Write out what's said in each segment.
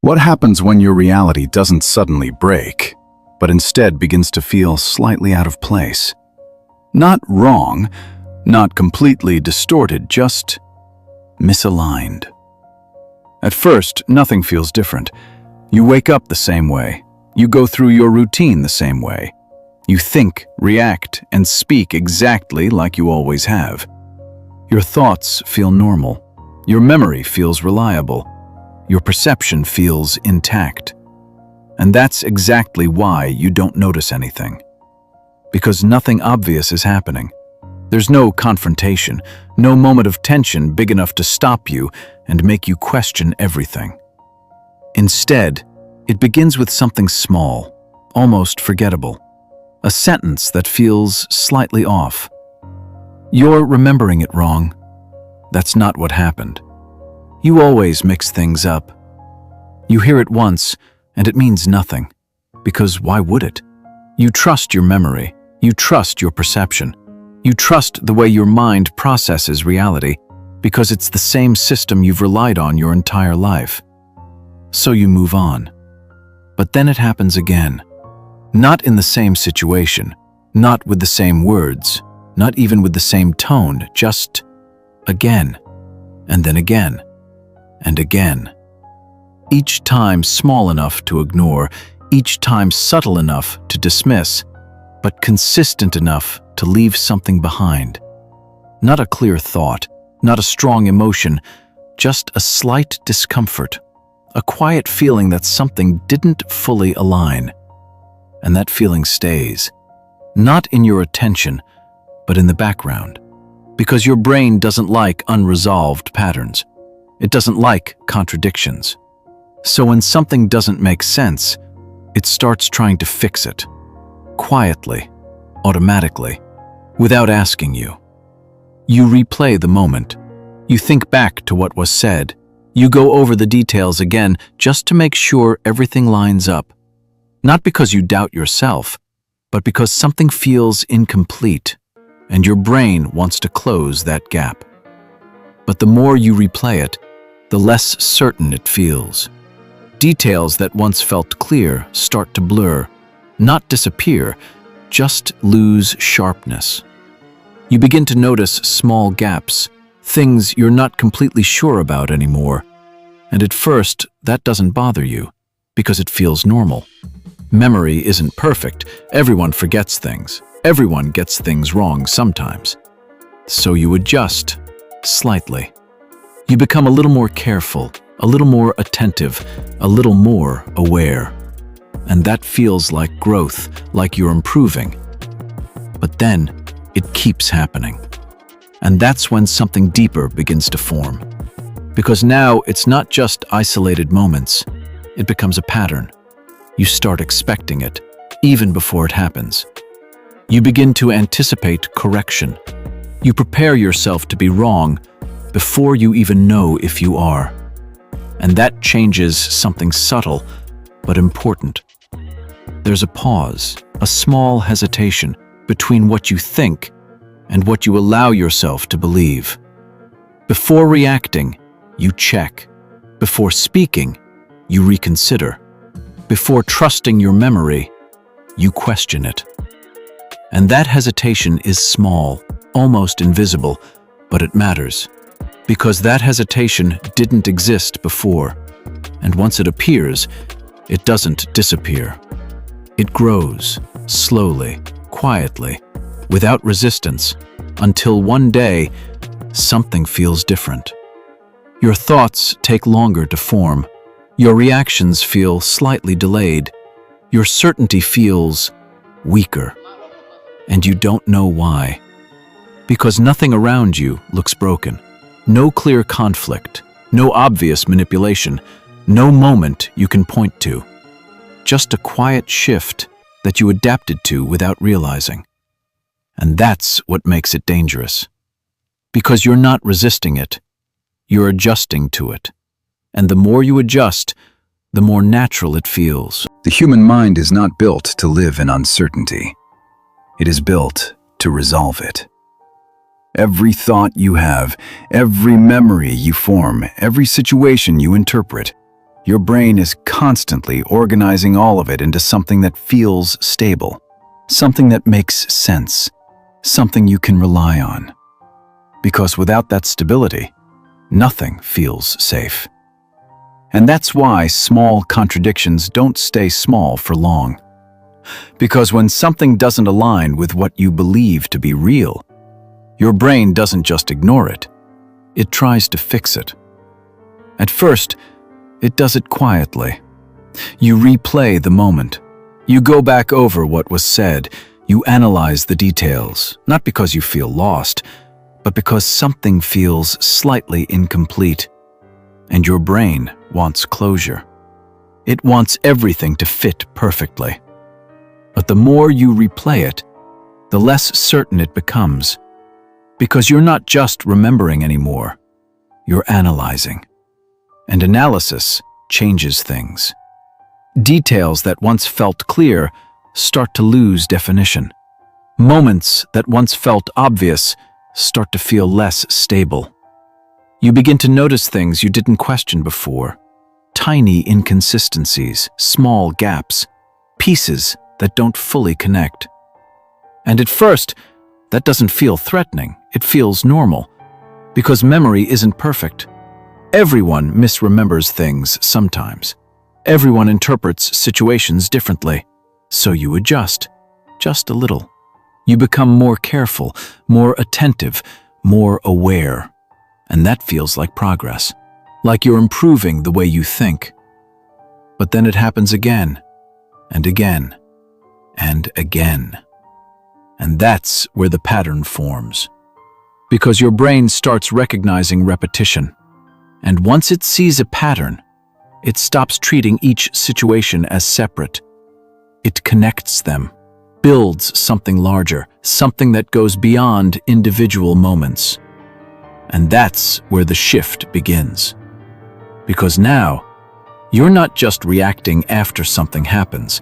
What happens when your reality doesn't suddenly break, but instead begins to feel slightly out of place? Not wrong, not completely distorted, just misaligned. At first, nothing feels different. You wake up the same way. You go through your routine the same way. You think, react, and speak exactly like you always have. Your thoughts feel normal. Your memory feels reliable. Your perception feels intact. And that's exactly why you don't notice anything. Because nothing obvious is happening. There's no confrontation, no moment of tension big enough to stop you and make you question everything. Instead, it begins with something small, almost forgettable. A sentence that feels slightly off. You're remembering it wrong. That's not what happened. You always mix things up. You hear it once, and it means nothing. Because why would it? You trust your memory. You trust your perception. You trust the way your mind processes reality, because it's the same system you've relied on your entire life. So you move on. But then it happens again. Not in the same situation, not with the same words, not even with the same tone, just again, and then again, and again. Each time small enough to ignore, each time subtle enough to dismiss, but consistent enough to leave something behind. Not a clear thought, not a strong emotion, just a slight discomfort, a quiet feeling that something didn't fully align. And that feeling stays, not in your attention, but in the background, because your brain doesn't like unresolved patterns. It doesn't like contradictions. So when something doesn't make sense, it starts trying to fix it, quietly, automatically, without asking you. You replay the moment. You think back to what was said. You go over the details again just to make sure everything lines up. Not because you doubt yourself, but because something feels incomplete, and your brain wants to close that gap. But the more you replay it, the less certain it feels. Details that once felt clear start to blur, not disappear, just lose sharpness. You begin to notice small gaps, things you're not completely sure about anymore. And at first, that doesn't bother you, because it feels normal. Memory isn't perfect. Everyone forgets things. Everyone gets things wrong sometimes. So you adjust, slightly. You become a little more careful, a little more attentive, a little more aware. And that feels like growth, like you're improving. But then, it keeps happening. And that's when something deeper begins to form. Because now it's not just isolated moments, it becomes a pattern. You start expecting it, even before it happens. You begin to anticipate correction. You prepare yourself to be wrong before you even know if you are. And that changes something subtle, but important. There's a pause, a small hesitation between what you think and what you allow yourself to believe. Before reacting, you check. Before speaking, you reconsider. Before trusting your memory, you question it. And that hesitation is small, almost invisible, but it matters. Because that hesitation didn't exist before. And once it appears, it doesn't disappear. It grows, slowly, quietly, without resistance, until one day, something feels different. Your thoughts take longer to form. Your reactions feel slightly delayed. Your certainty feels weaker. And you don't know why. Because nothing around you looks broken. No clear conflict, no obvious manipulation, no moment you can point to. Just a quiet shift that you adapted to without realizing. And that's what makes it dangerous. Because you're not resisting it, you're adjusting to it. And the more you adjust, the more natural it feels. The human mind is not built to live in uncertainty. It is built to resolve it. Every thought you have, every memory you form, every situation you interpret, Your brain is constantly organizing all of it into something that feels stable, something that makes sense, something you can rely on. Because without that stability, nothing feels safe. And that's why small contradictions don't stay small for long. Because when something doesn't align with what you believe to be real, your brain doesn't just ignore it, it tries to fix it. At first, it does it quietly. You replay the moment. You go back over what was said. You analyze the details, not because you feel lost, but because something feels slightly incomplete. And your brain wants closure. It wants everything to fit perfectly. But the more you replay it, the less certain it becomes. Because you're not just remembering anymore, you're analyzing. And analysis changes things. Details that once felt clear start to lose definition. Moments that once felt obvious start to feel less stable. You begin to notice things you didn't question before. Tiny inconsistencies, small gaps, pieces that don't fully connect. And at first, that doesn't feel threatening, it feels normal. Because memory isn't perfect. Everyone misremembers things sometimes. Everyone interprets situations differently. So you adjust, just a little. You become more careful, more attentive, more aware. And that feels like progress, like you're improving the way you think. But then it happens again, and again, and again. And that's where the pattern forms. Because your brain starts recognizing repetition. And once it sees a pattern, it stops treating each situation as separate. It connects them, builds something larger, something that goes beyond individual moments. And that's where the shift begins. Because now, you're not just reacting after something happens,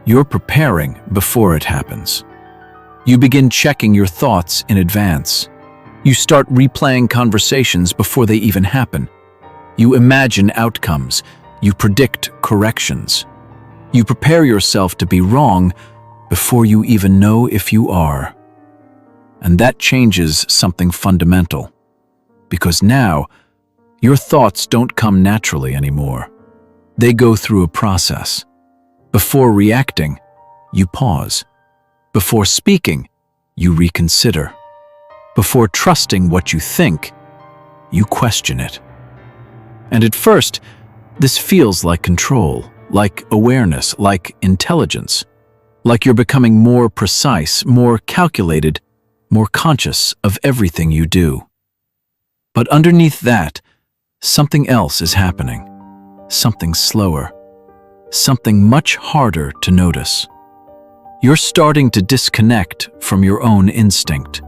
you're preparing before it happens. You begin checking your thoughts in advance. You start replaying conversations before they even happen. You imagine outcomes. You predict corrections. You prepare yourself to be wrong before you even know if you are. And that changes something fundamental. Because now, your thoughts don't come naturally anymore. They go through a process. Before reacting, you pause. Before speaking, you reconsider. Before trusting what you think, you question it. And at first, this feels like control, like awareness, like intelligence, like you're becoming more precise, more calculated, more conscious of everything you do. But underneath that, something else is happening, something slower, something much harder to notice. You're starting to disconnect from your own instinct.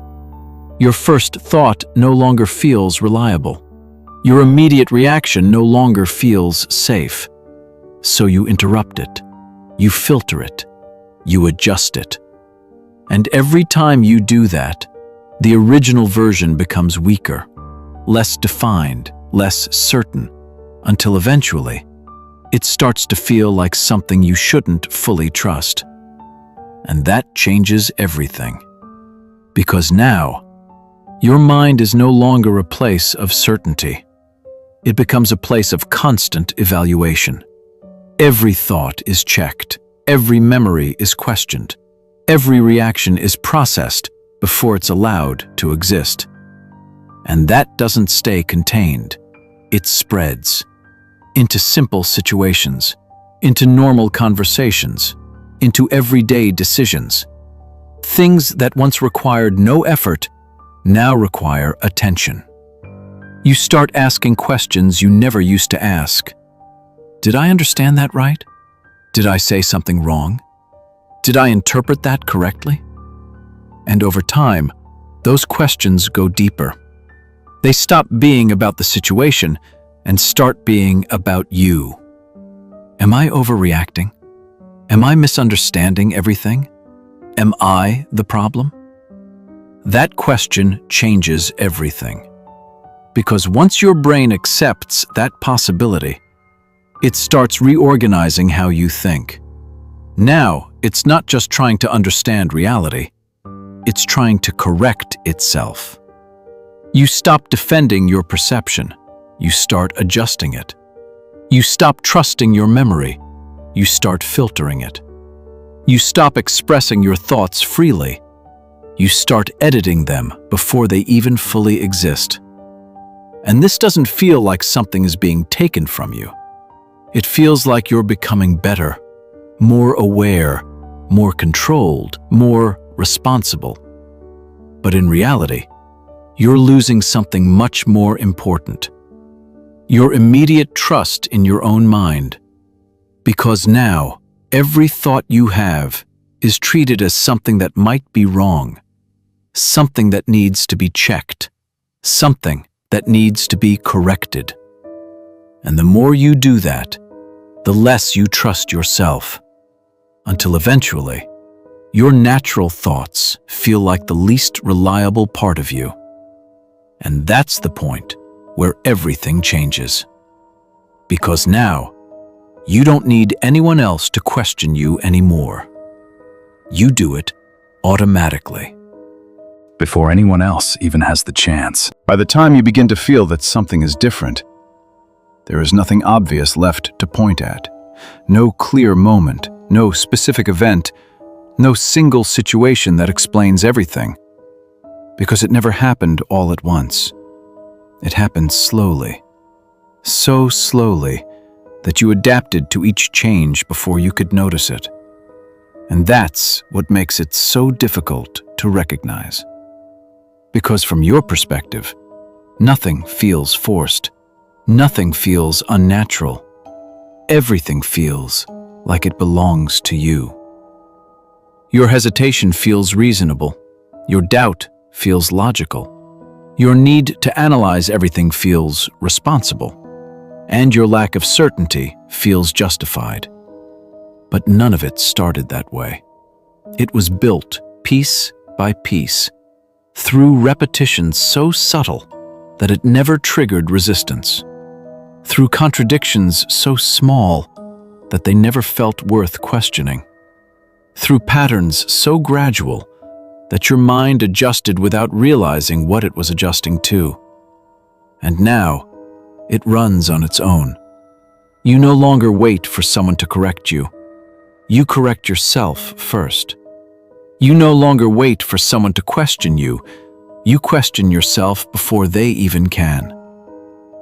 Your first thought no longer feels reliable. Your immediate reaction no longer feels safe. So you interrupt it. You filter it. You adjust it. And every time you do that, the original version becomes weaker, less defined, less certain, until eventually, it starts to feel like something you shouldn't fully trust. And that changes everything. Because now, your mind is no longer a place of certainty. It becomes a place of constant evaluation. Every thought is checked. Every memory is questioned. Every reaction is processed before it's allowed to exist. And that doesn't stay contained. It spreads into simple situations, into normal conversations, into everyday decisions. Things that once required no effort now require attention. You start asking questions you never used to ask. Did I understand that right? Did I say something wrong? Did I interpret that correctly? And over time, those questions go deeper. They stop being about the situation and start being about you. Am I overreacting? Am I misunderstanding everything? Am I the problem? That question changes everything. Because once your brain accepts that possibility, It starts reorganizing how you think. Now, it's not just trying to understand reality. It's trying to correct itself. You stop defending your perception. You start adjusting it. You stop trusting your memory. You start filtering it. You stop expressing your thoughts freely. You start editing them before they even fully exist. And this doesn't feel like something is being taken from you. It feels like you're becoming better, more aware, more controlled, more responsible. But in reality, you're losing something much more important. Your immediate trust in your own mind. Because now, every thought you have is treated as something that might be wrong, something that needs to be checked, something that needs to be corrected. And the more you do that, the less you trust yourself, until eventually, your natural thoughts feel like the least reliable part of you. And that's the point where everything changes. Because now, you don't need anyone else to question you anymore. You do it automatically. Before anyone else even has the chance. By the time you begin to feel that something is different, there is nothing obvious left to point at. No clear moment, no specific event, no single situation that explains everything. Because it never happened all at once. It happened slowly. So slowly that you adapted to each change before you could notice it. And that's what makes it so difficult to recognize. Because from your perspective, nothing feels forced. Nothing feels unnatural. Everything feels like it belongs to you. Your hesitation feels reasonable. Your doubt feels logical. Your need to analyze everything feels responsible. And your lack of certainty feels justified. But none of it started that way. It was built piece by piece, through repetition so subtle that it never triggered resistance, through contradictions so small that they never felt worth questioning, through patterns so gradual that your mind adjusted without realizing what it was adjusting to. And now, it runs on its own. You no longer wait for someone to correct you. You correct yourself first. You no longer wait for someone to question you. You question yourself before they even can.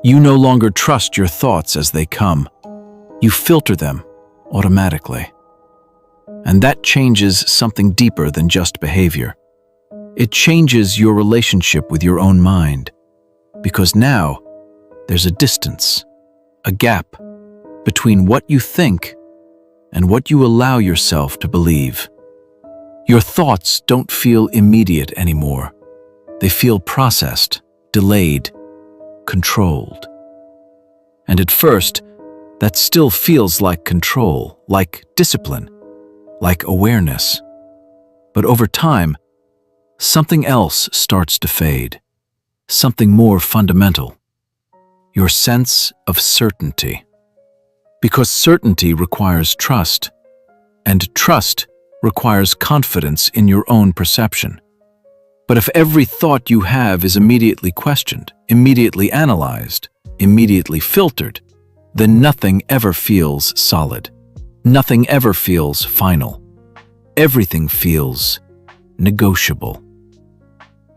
You no longer trust your thoughts as they come. You filter them automatically. And that changes something deeper than just behavior. It changes your relationship with your own mind. Because now, there's a distance, a gap, between what you think and what you allow yourself to believe. Your thoughts don't feel immediate anymore. They feel processed, delayed, controlled. And at first, that still feels like control, like discipline, like awareness. But over time, something else starts to fade, something more fundamental. Your sense of certainty. Because certainty requires trust, and trust requires confidence in your own perception. But if every thought you have is immediately questioned, immediately analyzed, immediately filtered, then nothing ever feels solid. Nothing ever feels final. Everything feels negotiable.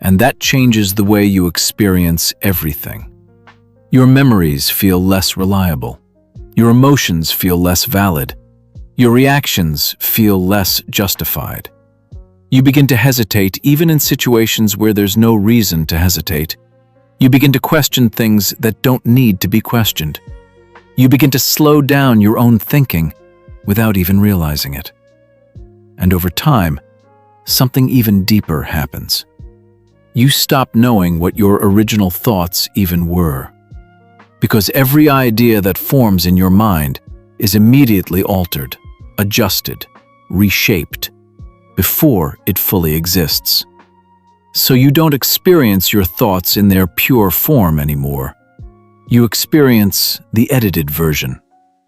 And that changes the way you experience everything. Your memories feel less reliable. Your emotions feel less valid. Your reactions feel less justified. You begin to hesitate even in situations where there's no reason to hesitate. You begin to question things that don't need to be questioned. You begin to slow down your own thinking without even realizing it. And over time, something even deeper happens. You stop knowing what your original thoughts even were. Because every idea that forms in your mind is immediately altered, adjusted, reshaped, before it fully exists. So you don't experience your thoughts in their pure form anymore. You experience the edited version,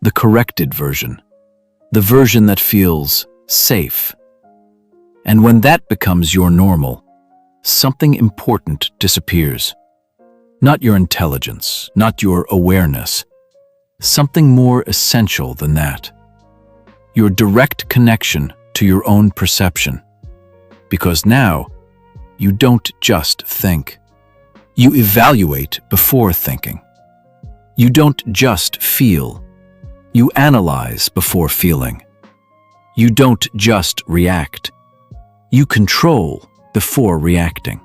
the corrected version, the version that feels safe. And when that becomes your normal, something important disappears. Not your intelligence, not your awareness, something more essential than that. Your direct connection to your own perception. Because now, you don't just think. You evaluate before thinking. You don't just feel. You analyze before feeling. You don't just react. You control before reacting.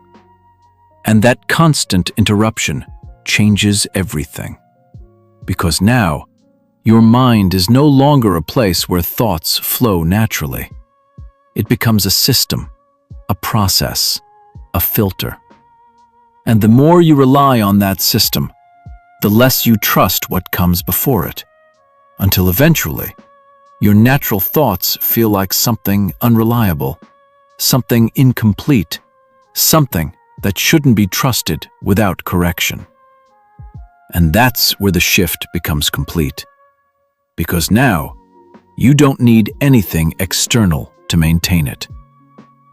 And that constant interruption changes everything. Because now, your mind is no longer a place where thoughts flow naturally. It becomes a system, a process, a filter. And the more you rely on that system, the less you trust what comes before it, until eventually, your natural thoughts feel like something unreliable, something incomplete, something that shouldn't be trusted without correction. And that's where the shift becomes complete. Because now, you don't need anything external to maintain it.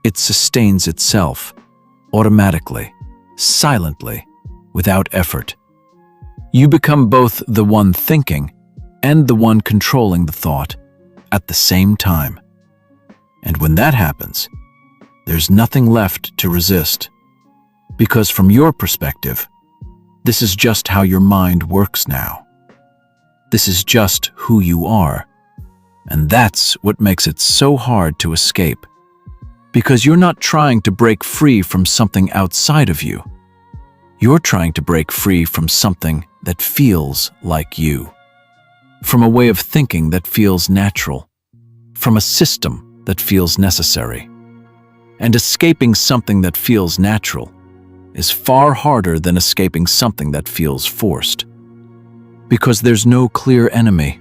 It sustains itself, automatically, silently, without effort. You become both the one thinking and the one controlling the thought at the same time. And when that happens, there's nothing left to resist. Because from your perspective, this is just how your mind works now. This is just who you are. And that's what makes it so hard to escape. Because you're not trying to break free from something outside of you. You're trying to break free from something that feels like you. From a way of thinking that feels natural. From a system that feels necessary. And escaping something that feels natural is far harder than escaping something that feels forced. Because there's no clear enemy,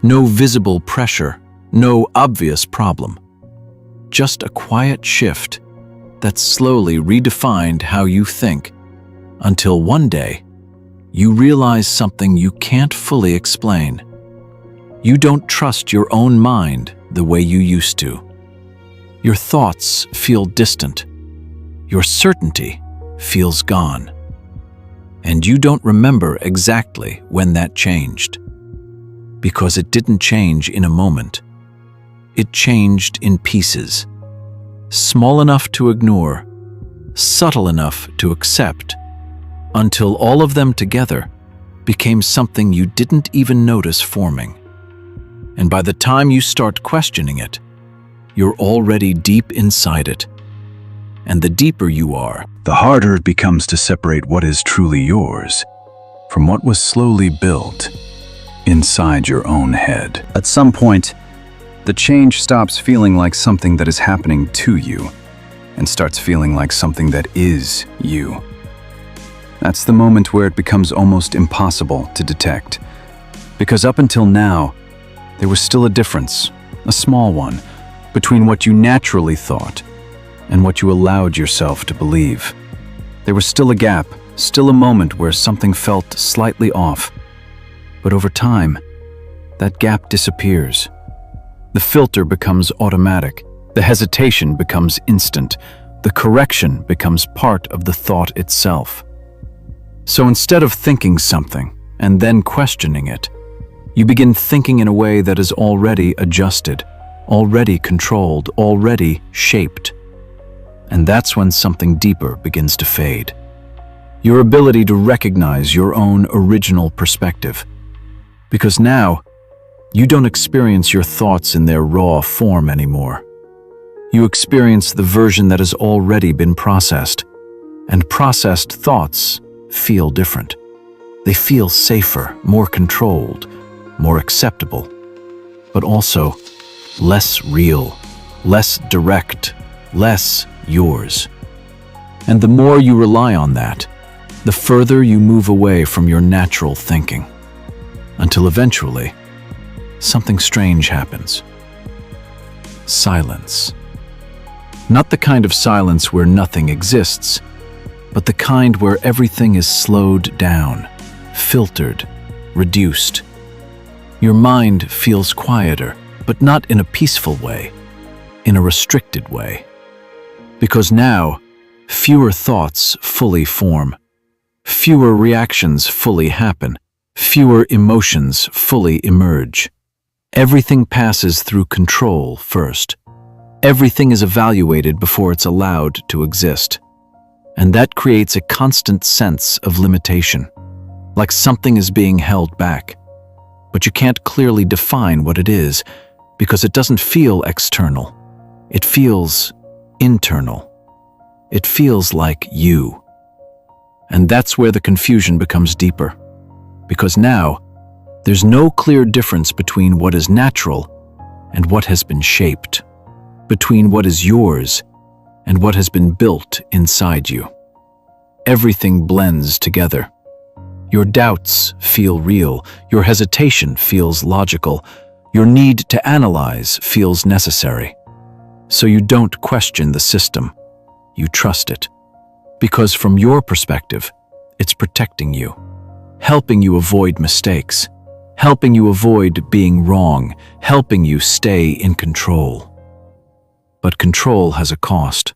no visible pressure, no obvious problem. Just a quiet shift that slowly redefined how you think, until one day, you realize something you can't fully explain. You don't trust your own mind the way you used to. Your thoughts feel distant. Your certainty feels gone. And you don't remember exactly when that changed. Because it didn't change in a moment. It changed in pieces. Small enough to ignore, subtle enough to accept, until all of them together became something you didn't even notice forming. And by the time you start questioning it, you're already deep inside it. And the deeper you are, the harder it becomes to separate what is truly yours from what was slowly built inside your own head. At some point, the change stops feeling like something that is happening to you and starts feeling like something that is you. That's the moment where it becomes almost impossible to detect. Because up until now, there was still a difference, a small one, between what you naturally thought and what you allowed yourself to believe. There was still a gap, still a moment where something felt slightly off. But over time, that gap disappears. The filter becomes automatic. The hesitation becomes instant. The correction becomes part of the thought itself. So instead of thinking something and then questioning it, you begin thinking in a way that is already adjusted, already controlled, already shaped. And that's when something deeper begins to fade. Your ability to recognize your own original perspective. Because now, you don't experience your thoughts in their raw form anymore. You experience the version that has already been processed. And processed thoughts feel different. They feel safer, more controlled, more acceptable, but also less real, less direct, less yours. And the more you rely on that, the further you move away from your natural thinking, until eventually, something strange happens. Silence. Not the kind of silence where nothing exists, but the kind where everything is slowed down, filtered, reduced. Your mind feels quieter, but not in a peaceful way, in a restricted way. Because now, fewer thoughts fully form, fewer reactions fully happen, fewer emotions fully emerge. Everything passes through control first. Everything is evaluated before it's allowed to exist. And that creates a constant sense of limitation, like something is being held back. But you can't clearly define what it is because it doesn't feel external. It feels internal. It feels like you. And that's where the confusion becomes deeper. Because now, there's no clear difference between what is natural and what has been shaped, between what is yours and what has been built inside you. Everything blends together. Your doubts feel real, your hesitation feels logical, your need to analyze feels necessary. So you don't question the system, you trust it. Because from your perspective, it's protecting you, helping you avoid mistakes, helping you avoid being wrong, helping you stay in control. But control has a cost.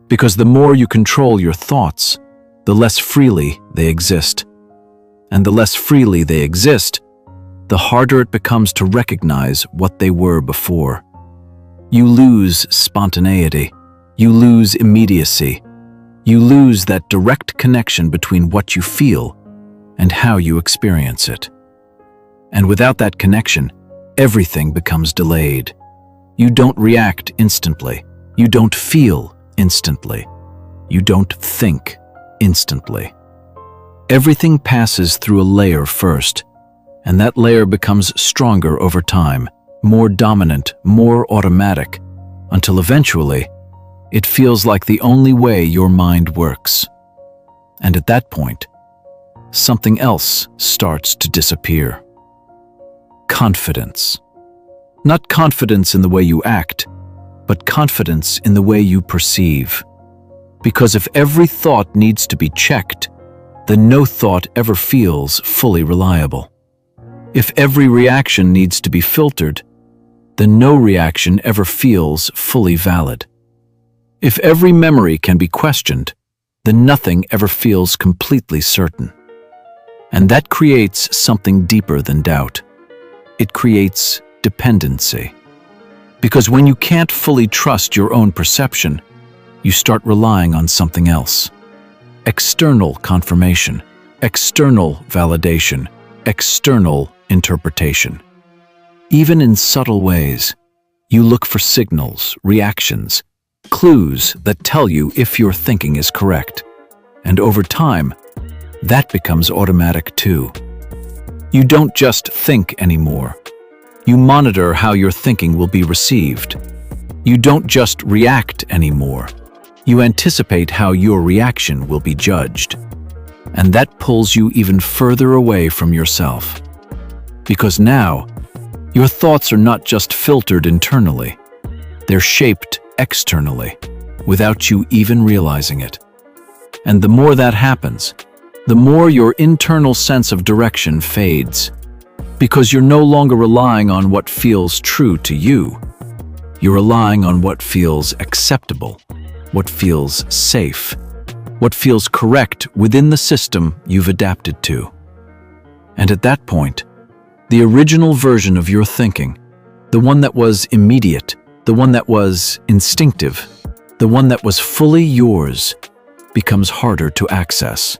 Because the more you control your thoughts, the less freely they exist. And the less freely they exist, the harder it becomes to recognize what they were before. You lose spontaneity. You lose immediacy. You lose that direct connection between what you feel and how you experience it. And without that connection, everything becomes delayed. You don't react instantly. You don't feel instantly. You don't think instantly. Everything passes through a layer first, and that layer becomes stronger over time, more dominant, more automatic, until eventually, it feels like the only way your mind works. And at that point, something else starts to disappear. Confidence. Not confidence in the way you act, but confidence in the way you perceive. Because if every thought needs to be checked, then no thought ever feels fully reliable. If every reaction needs to be filtered, then no reaction ever feels fully valid. If every memory can be questioned, then nothing ever feels completely certain. And that creates something deeper than doubt. It creates dependency. Because when you can't fully trust your own perception, you start relying on something else. External confirmation, external validation, external interpretation. Even in subtle ways, you look for signals, reactions, clues that tell you if your thinking is correct. And over time, that becomes automatic too. You don't just think anymore. You monitor how your thinking will be received. You don't just react anymore. You anticipate how your reaction will be judged. And that pulls you even further away from yourself. Because now, your thoughts are not just filtered internally. They're shaped externally, without you even realizing it. And the more that happens, the more your internal sense of direction fades. Because you're no longer relying on what feels true to you. You're relying on what feels acceptable, what feels safe, what feels correct within the system you've adapted to. And at that point, the original version of your thinking, the one that was immediate, the one that was instinctive, the one that was fully yours, becomes harder to access.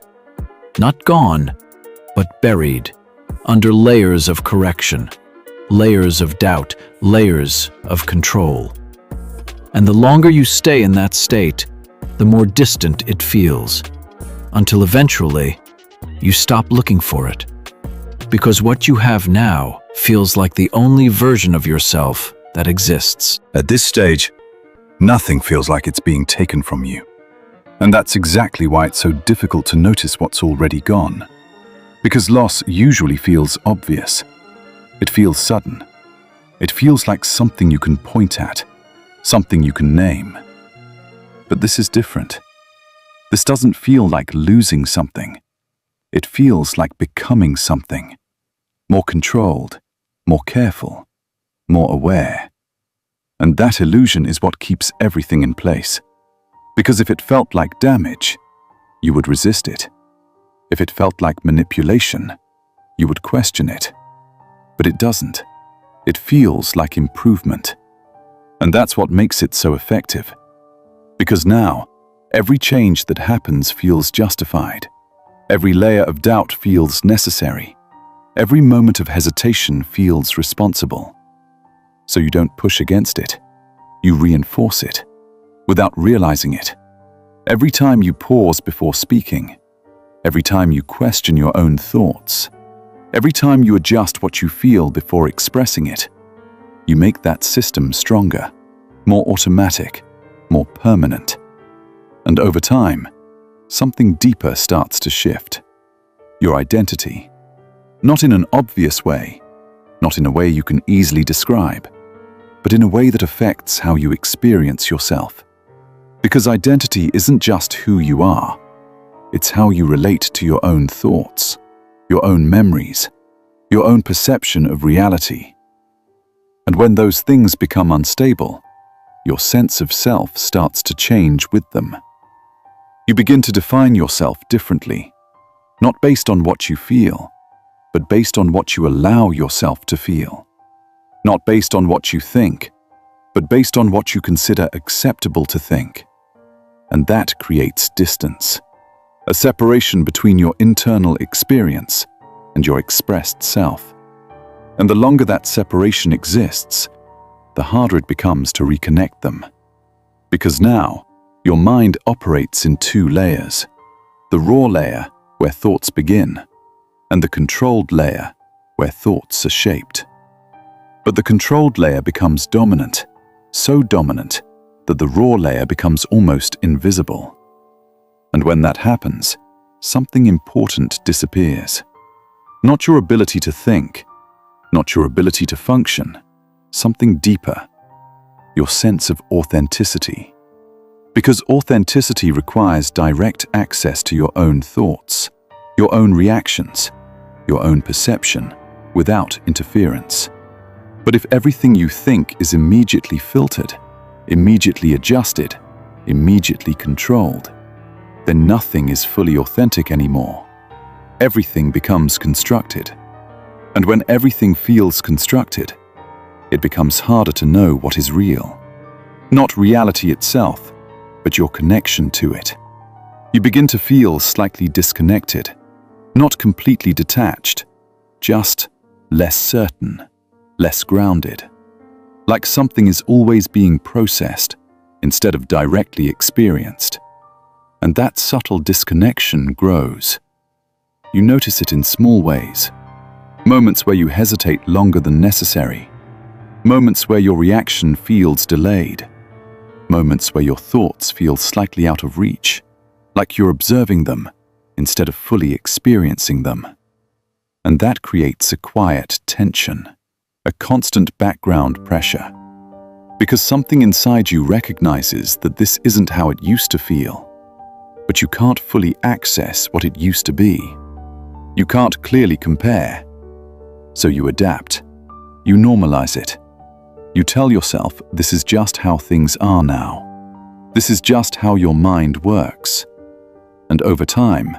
Not gone, but buried under layers of correction, layers of doubt, layers of control. And the longer you stay in that state, the more distant it feels, until eventually you stop looking for it. Because what you have now feels like the only version of yourself that exists. At this stage, nothing feels like it's being taken from you. And that's exactly why it's so difficult to notice what's already gone. Because loss usually feels obvious. It feels sudden. It feels like something you can point at, something you can name. But this is different. This doesn't feel like losing something. It feels like becoming something. More controlled, more careful, more aware. And that illusion is what keeps everything in place. Because if it felt like damage, you would resist it. If it felt like manipulation, you would question it. But it doesn't. It feels like improvement. And that's what makes it so effective. Because now, every change that happens feels justified. Every layer of doubt feels necessary. Every moment of hesitation feels responsible. So you don't push against it. You reinforce it, without realizing it. Every time you pause before speaking, every time you question your own thoughts, every time you adjust what you feel before expressing it, you make that system stronger, more automatic, more permanent. And over time, something deeper starts to shift. Your identity. Not in an obvious way, not in a way you can easily describe, but in a way that affects how you experience yourself. Because identity isn't just who you are, it's how you relate to your own thoughts, your own memories, your own perception of reality. And when those things become unstable, your sense of self starts to change with them. You begin to define yourself differently, not based on what you feel, but based on what you allow yourself to feel. Not based on what you think, but based on what you consider acceptable to think. And that creates distance, a separation between your internal experience and your expressed self. And the longer that separation exists, the harder it becomes to reconnect them. Because now, your mind operates in two layers: the raw layer, where thoughts begin, and the controlled layer, where thoughts are shaped. But the controlled layer becomes dominant, so dominant that the raw layer becomes almost invisible. And when that happens, something important disappears. Not your ability to think, not your ability to function, something deeper, your sense of authenticity. Because authenticity requires direct access to your own thoughts, your own reactions, your own perception, without interference. But if everything you think is immediately filtered, immediately adjusted, immediately controlled, then nothing is fully authentic anymore. Everything becomes constructed. And when everything feels constructed, it becomes harder to know what is real. Not reality itself, but your connection to it. You begin to feel slightly disconnected, not completely detached, just less certain, less grounded. Like something is always being processed instead of directly experienced. And that subtle disconnection grows. You notice it in small ways. Moments where you hesitate longer than necessary. Moments where your reaction feels delayed. Moments where your thoughts feel slightly out of reach, like you're observing them instead of fully experiencing them. And that creates a quiet tension, a constant background pressure. Because something inside you recognizes that this isn't how it used to feel, but you can't fully access what it used to be. You can't clearly compare. So you adapt. You normalize it. You tell yourself this is just how things are now. This is just how your mind works. And over time,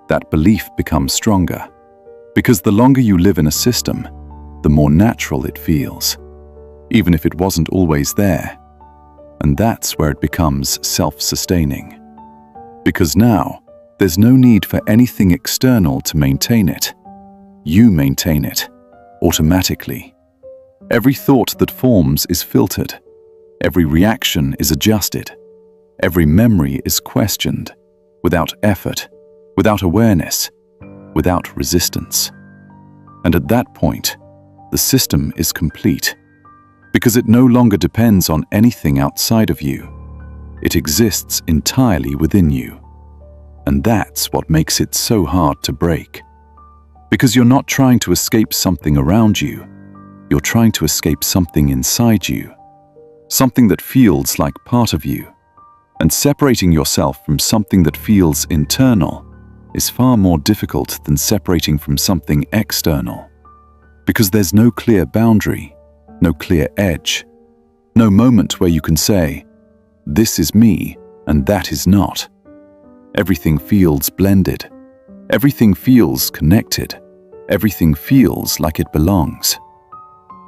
that belief becomes stronger. Because the longer you live in a system, the more natural it feels, even if it wasn't always there. And that's where it becomes self-sustaining. Because now, there's no need for anything external to maintain it. You maintain it, automatically. Every thought that forms is filtered. Every reaction is adjusted. Every memory is questioned, without effort, without awareness, without resistance. And at that point, the system is complete, because it no longer depends on anything outside of you. It exists entirely within you. And that's what makes it so hard to break. Because you're not trying to escape something around you, you're trying to escape something inside you. Something that feels like part of you. And separating yourself from something that feels internal is far more difficult than separating from something external. Because there's no clear boundary, no clear edge, no moment where you can say, this is me and that is not. Everything feels blended. Everything feels connected. Everything feels like it belongs.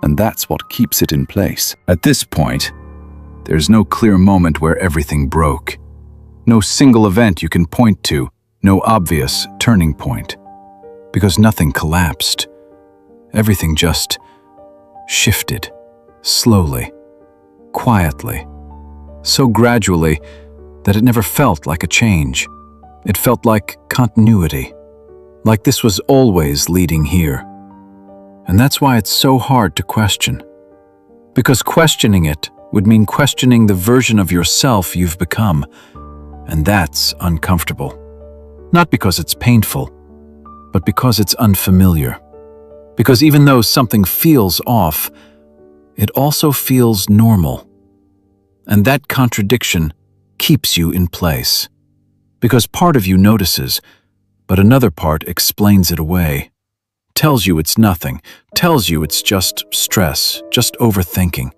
And that's what keeps it in place. At this point, there's no clear moment where everything broke. No single event you can point to, no obvious turning point. Because nothing collapsed. Everything just shifted, slowly, quietly, so gradually that it never felt like a change. It felt like continuity, like this was always leading here. And that's why it's so hard to question. Because questioning it would mean questioning the version of yourself you've become, and that's uncomfortable. Not because it's painful, but because it's unfamiliar. Because even though something feels off, it also feels normal. And that contradiction keeps you in place. Because part of you notices, but another part explains it away. Tells you it's nothing, tells you it's just stress, just overthinking,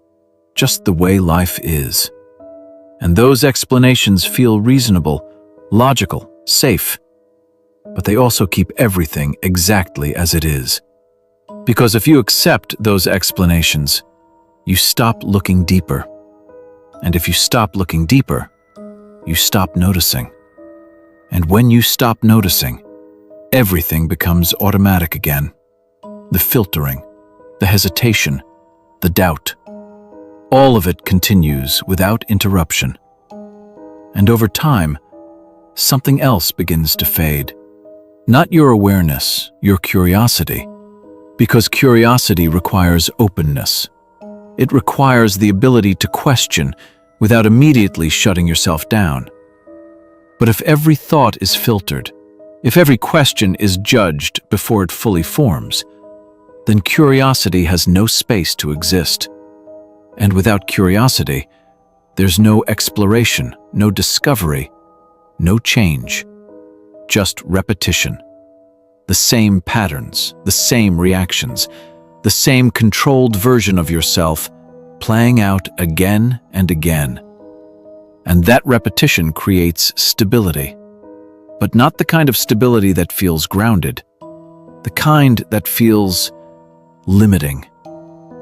just the way life is. And those explanations feel reasonable, logical, safe. But they also keep everything exactly as it is. Because if you accept those explanations, you stop looking deeper. And if you stop looking deeper, you stop noticing. And when you stop noticing, everything becomes automatic again. The filtering, the hesitation, the doubt. All of it continues without interruption. And over time, something else begins to fade. Not your awareness, your curiosity. Because curiosity requires openness. It requires the ability to question without immediately shutting yourself down. But if every thought is filtered, if every question is judged before it fully forms, then curiosity has no space to exist. And without curiosity, there's no exploration, no discovery, no change, just repetition. The same patterns, the same reactions, the same controlled version of yourself playing out again and again. And that repetition creates stability. But not the kind of stability that feels grounded. The kind that feels limiting.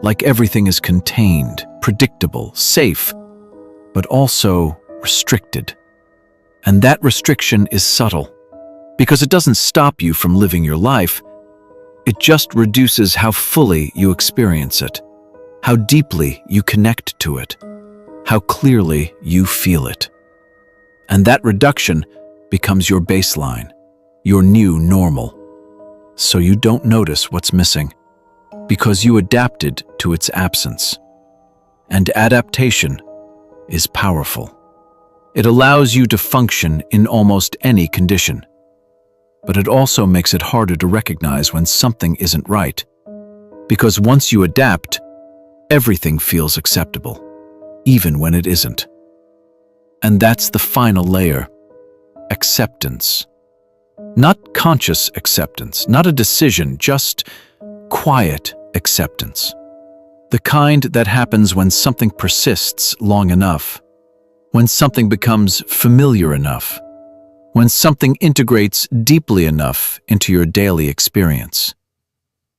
Like everything is contained, predictable, safe, but also restricted. And that restriction is subtle. Because it doesn't stop you from living your life. It just reduces how fully you experience it. How deeply you connect to it. How clearly you feel it. And that reduction becomes your baseline, your new normal. So you don't notice what's missing, because you adapted to its absence. And adaptation is powerful. It allows you to function in almost any condition. But it also makes it harder to recognize when something isn't right. Because once you adapt, everything feels acceptable, even when it isn't. And that's the final layer. Acceptance. Not conscious acceptance, not a decision, just quiet acceptance. The kind that happens when something persists long enough, when something becomes familiar enough, when something integrates deeply enough into your daily experience.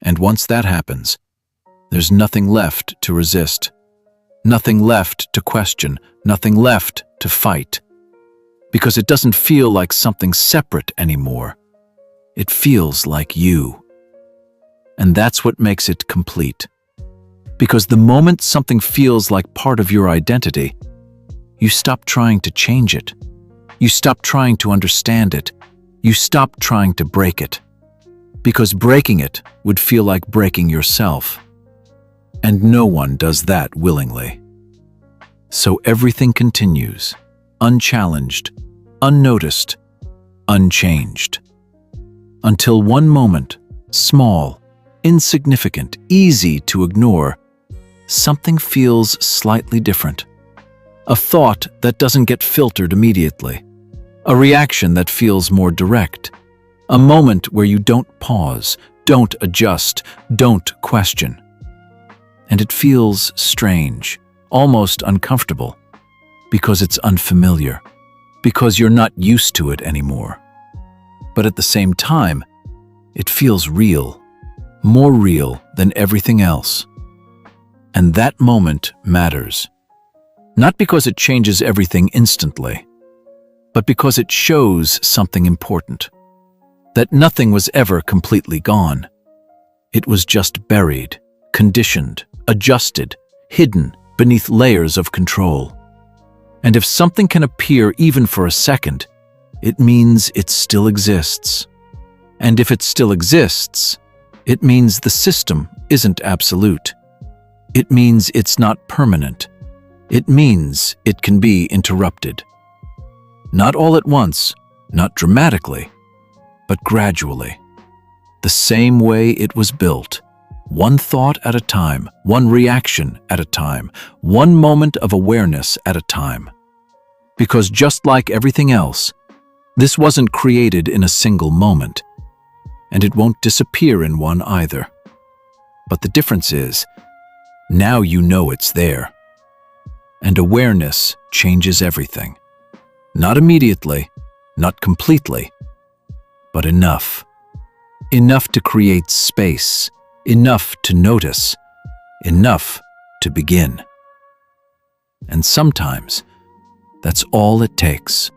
And once that happens, there's nothing left to resist, nothing left to question, nothing left to fight. Because it doesn't feel like something separate anymore. It feels like you. And that's what makes it complete. Because the moment something feels like part of your identity, you stop trying to change it. You stop trying to understand it. You stop trying to break it. Because breaking it would feel like breaking yourself. And no one does that willingly. So everything continues, unchallenged, unnoticed, unchanged. Until one moment, small, insignificant, easy to ignore, something feels slightly different. A thought that doesn't get filtered immediately. A reaction that feels more direct. A moment where you don't pause, Don't adjust, don't question. And it feels strange, almost uncomfortable, because it's unfamiliar, because you're not used to it anymore. But at the same time, it feels real, more real than everything else. And that moment matters. Not because it changes everything instantly, but because it shows something important. That nothing was ever completely gone. It was just buried, conditioned, adjusted, hidden beneath layers of control. And if something can appear even for a second, it means it still exists. And if it still exists, it means the system isn't absolute. It means it's not permanent. It means it can be interrupted. Not all at once, not dramatically, but gradually. The same way it was built, one thought at a time, one reaction at a time, one moment of awareness at a time. Because just like everything else, this wasn't created in a single moment, and it won't disappear in one either. But the difference is, now you know it's there. And awareness changes everything. Not immediately, not completely, but enough. Enough to create space, enough to notice, enough to begin. And sometimes, that's all it takes.